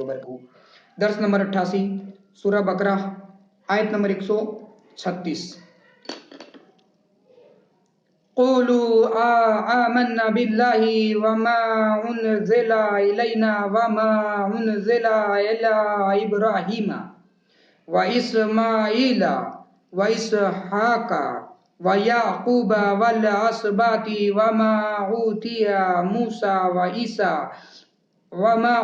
درس نمبر 88 سورہ بقرہ آیت نمبر 136. قولوا آمنا بالله وما أنزل إلينا وما أنزل إلى إبراهيم وإسماعيل وإسحاق ويعقوب والأسباط وما أوتي موسى وعيسى وما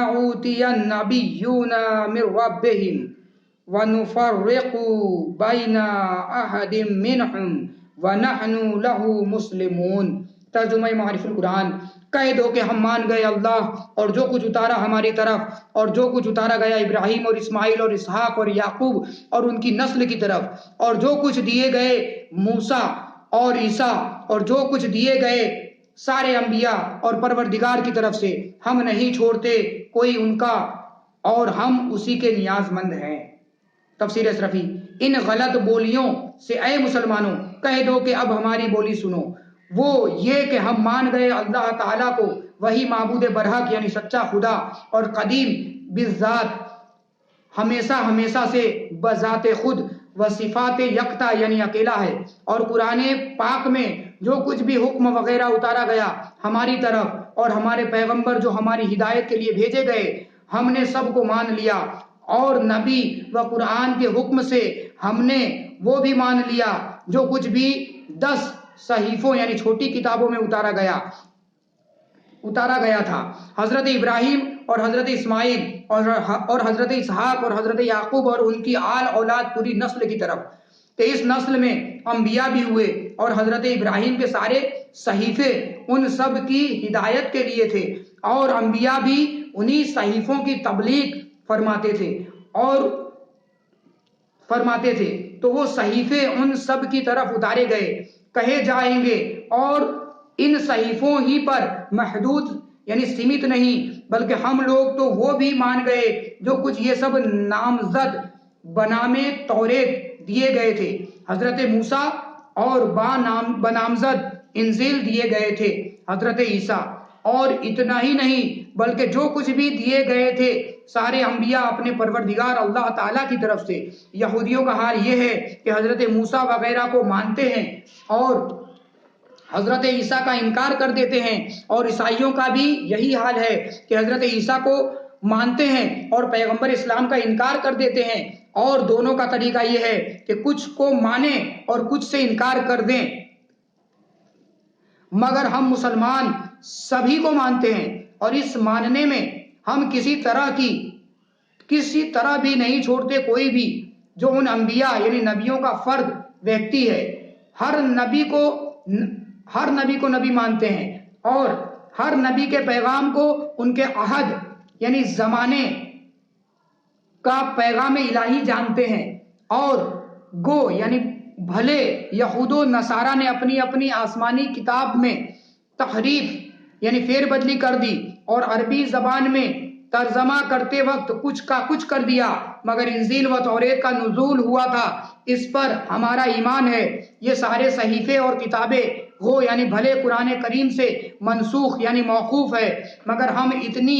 أوتي النبيون من ربهم وَنُفَرِّقُ بَيْنَ أَحَدٍ مِّنْهُمْ وَنَحْنُ لَهُ مُسْلِمُونَ. ترجمہ معارف القرآن. کہہ دو کہ ہم مان گئے اللہ اور جو کچھ اتارا ہماری طرف اور جو کچھ اتارا گیا ابراہیم اور اسماعیل اور اسحاق اور یعقوب اور ان کی نسل کی طرف اور جو کچھ دیے گئے موسیٰ اور عیسیٰ اور جو کچھ دیے گئے سارے انبیاء اور پروردگار کی طرف سے ہم نہیں چھوڑتے کوئی ان کا اور ہم اسی کے نیاز مند ہیں. تفسیر اشرفی. ان غلط بولیوں سے اے مسلمانوں کہہ دو کہ اب ہماری بولی سنو، وہ یہ کہ ہم مان گئے اللہ تعالیٰ کو وہی معبود برحق یعنی سچا خدا اور قدیم بالذات ہمیشہ سے بذات خود و صفات یکتا یعنی اکیلا ہے، اور قرآن پاک میں جو کچھ بھی حکم وغیرہ اتارا گیا ہماری طرف اور ہمارے پیغمبر جو ہماری ہدایت کے لیے بھیجے گئے ہم نے سب کو مان لیا، اور نبی و قرآن کے حکم سے ہم نے وہ بھی مان لیا جو کچھ بھی 10 صحیفوں یعنی چھوٹی کتابوں میں اتارا گیا تھا. حضرت ابراہیم اور حضرت اسماعیل اور حضرت اسحاق اور حضرت یعقوب اور ان کی آل اولاد پوری نسل کی طرف کہ اس نسل میں انبیاء بھی ہوئے اور حضرت ابراہیم کے سارے صحیفے ان سب کی ہدایت کے لیے تھے اور انبیاء بھی انہی صحیفوں کی تبلیغ فرماتے تھے تو وہ صحیفے ان سب کی طرف اتارے گئے کہے جائیں گے، اور ان صحیفوں ہی پر محدود یعنی سیمت نہیں بلکہ ہم لوگ تو وہ بھی مان گئے جو کچھ یہ سب نامزد بنامے توریت دیے گئے تھے، حضرت موسیٰ اور بنامزد انجیل دیے گئے تھے حضرت عیسیٰ، اور اتنا ہی نہیں بلکہ جو کچھ بھی دیے گئے تھے سارے انبیاء اپنے پروردگار اللہ تعالیٰ کی طرف سے. یہودیوں کا حال یہ ہے کہ حضرت موسیٰ وغیرہ کو مانتے ہیں اور حضرت عیسیٰ کا انکار کر دیتے ہیں، اور عیسائیوں کا بھی یہی حال ہے کہ حضرت عیسیٰ کو مانتے ہیں اور پیغمبر اسلام کا انکار کر دیتے ہیں، اور دونوں کا طریقہ یہ ہے کہ کچھ کو مانیں اور کچھ سے انکار کر دیں، مگر ہم مسلمان سبھی کو مانتے ہیں اور اس ماننے میں ہم کسی طرح بھی نہیں چھوڑتے کوئی بھی جو ان انبیاء یعنی نبیوں کا فرد ویکتی ہے. ہر نبی کو نبی مانتے ہیں اور ہر نبی کے پیغام کو ان کے عہد یعنی زمانے کا پیغام الہی جانتے ہیں، اور گو یعنی بھلے یہود و نصارہ نے اپنی آسمانی کتاب میں تحریف یعنی فیر بدلی کر دی اور عربی زبان میں ترجمہ کرتے وقت کچھ کا کچھ کر دیا، مگر انجیل و توریت کا نزول ہوا تھا اس پر ہمارا ایمان ہے. یہ سارے صحیفے اور کتابیں ہو یعنی بھلے قرآن کریم سے منسوخ یعنی موقوف ہے، مگر ہم اتنی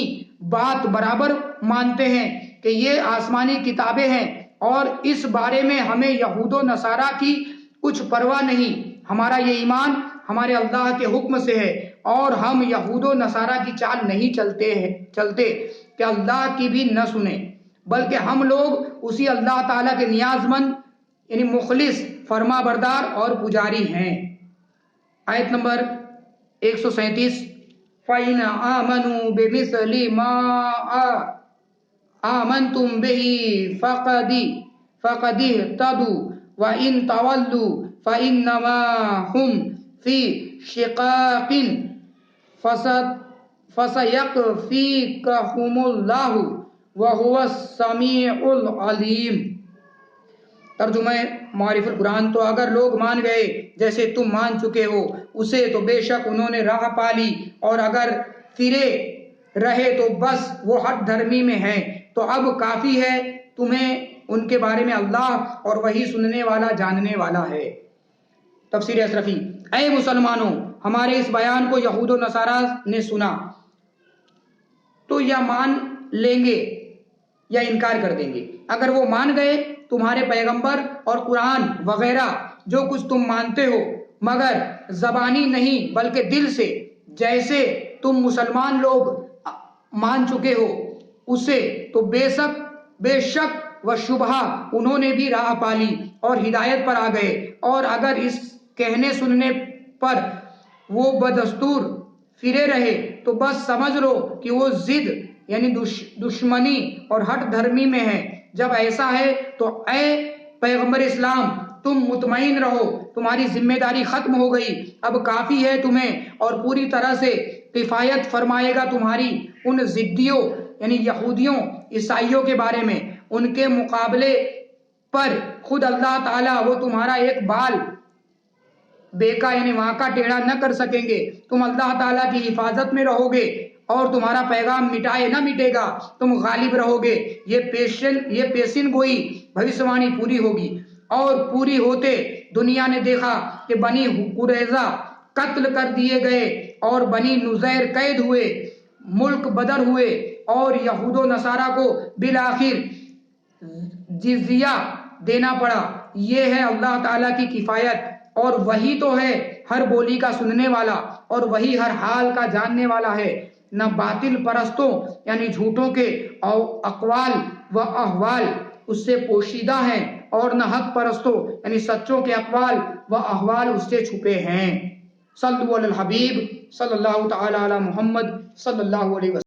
بات برابر مانتے ہیں کہ یہ آسمانی کتابیں ہیں اور اس بارے میں ہمیں یہود و نصارہ کی کچھ پرواہ نہیں. ہمارا یہ ایمان ہمارے اللہ کے حکم سے ہے اور ہم یہود و نصارہ کی چال نہیں چلتے کہ اللہ کی بھی نہ سنیں، بلکہ ہم لوگ اسی اللہ تعالیٰ کے نیاز مند یعنی مخلص فرما بردار اور پجاری ہیں. آیت نمبر 137. فَإِنْ آمَنُوا بِمِثْلِ مَا آمَنْتُمْ بِهِ فَقَدِ اهْتَدُوا وَإِنْ تَوَلُّوا فَإِنَّمَا هُمْ فِي شِقَاقٍ فَسَيَكْفِيكَهُمُ اللَّهُ وَهُوَ السَّمِيعُ الْعَلِيمُ. ترجمہ معارف القرآن. تو اگر لوگ مان گئے جیسے تم مان چکے ہو اسے تو بے شک انہوں نے راہ پا لی، اور اگر پھرے رہے تو بس وہ ہٹ دھرمی میں ہیں. تو اب کافی ہے تمہیں ان کے بارے میں اللہ اور وہی سننے والا جاننے والا ہے. تفسیر اشرفی. اے مسلمانوں ہمارے اس بیان کو یہود و نصارہ نے سنا تو یا مان لیں گے یا انکار کر دیں گے۔ اگر وہ مان گئے تمہارے پیغمبر اور قرآن وغیرہ جو کچھ تم مانتے ہو مگر زبانی نہیں بلکہ دل سے، جیسے تم مسلمان لوگ مان چکے ہو اسے، تو بے شک و شبہ انہوں نے بھی راہ پالی اور ہدایت پر آ گئے۔ اور اگر اس کہنے سننے پر وہ بدستور پھرے رہے تو بس سمجھ لو کہ وہ ضد یعنی دشمنی اور ہٹ دھرمی میں ہے۔ جب ایسا ہے تو اے پیغمبر اسلام تم مطمئن رہو، تمہاری ذمہ داری ختم ہو گئی، اب کافی ہے تمہیں، اور پوری طرح سے کفایت فرمائے گا تمہاری ان ضدیوں یعنی یہودیوں عیسائیوں کے بارے میں۔ ان کے مقابلے پر خود اللہ تعالیٰ وہ تمہارا ایک بال بیکا یعنی واقع ٹیڑھا نہ کر سکیں گے۔ تم اللہ تعالیٰ کی حفاظت میں رہو گے اور تمہارا پیغام مٹائے نہ مٹے گا، تم غالب رہو گے۔ یہ پیشن گوئی بھوشیوانی پوری ہوگی۔ اور پوری ہوتے دنیا نے دیکھا کہ بنی قریظہ قتل کر دیے گئے اور بنی نذیر قید ہوئے، ملک بدر ہوئے، اور یہود و نصارہ کو بالآخر جزیہ دینا پڑا۔ یہ ہے اللہ تعالیٰ کی کفایت، اور وہی تو ہے ہر بولی کا سننے والا اور وہی ہر حال کا جاننے والا ہے۔ نہ باطل پرستوں یعنی جھوٹوں کے اقوال و احوال اس سے پوشیدہ ہیں، اور نہ حق پرستوں یعنی سچوں کے اقوال و احوال اس سے چھپے ہیں۔ صلو علی الحبیب صلی اللہ تعالی علی محمد صلی اللہ علیہ وسلم۔